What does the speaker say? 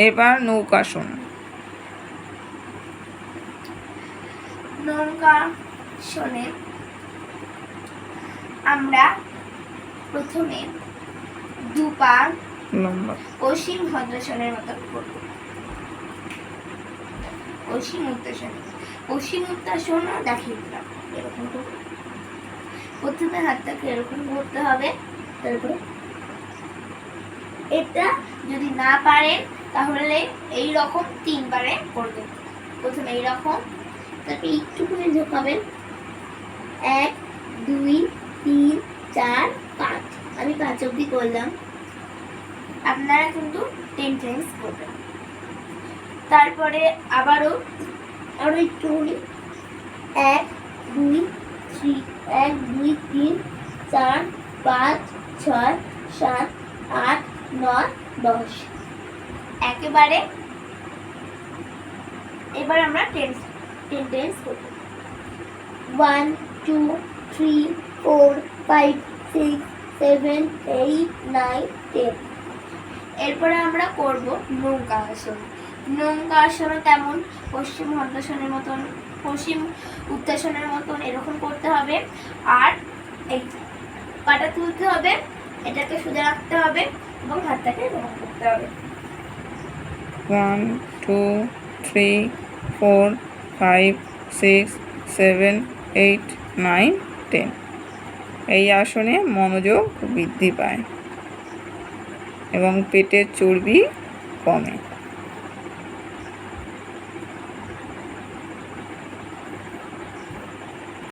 এবার নৌকাসন। নৌকাসনে আমরা প্রথমে দুপা লম্বা অসীম ভদ্রাসনের মতো করব। অসীম উত্তাসন দেখিয়ে দিলাম। এরকম করব। প্রথমে হাতটাকে এরকম করতে হবে। তারপরে এটা যদি না পারেন তাহলে এই রকম 3 বারে করবেন। প্রথমে এই রকম, তারপরে একটুখানি ঝোঁকাবেন। 1 2 3 4 5। আমি 5 অবধি করলাম। আপনারা কিন্তু 10 টাইমস করবেন। তারপরে আরো একটুখানি 1 2 3 1 2 3 4 5 6 7 8 9 10 একেবারে। এবার আমরা 10 টাইমস করব। 1 2 3 4 5 6 7 8 9 10। এরপরে আমরা করব নৌকাসন। নৌকাসনও তেমন পশ্চিম ভদ্রাসনের মতন, পশ্চিম উত্তাসনের মতন এরকম করতে হবে। আর এই পাটা তুলতে হবে, এটাকে সোজা রাখতে হবে এবং হাতটাকে এরকম করতে হবে। 1 2 3 4 5 6 7 8 9 10। এই আসনে মনোযোগ বৃদ্ধি পায় এবং পেটের চর্বি কমে।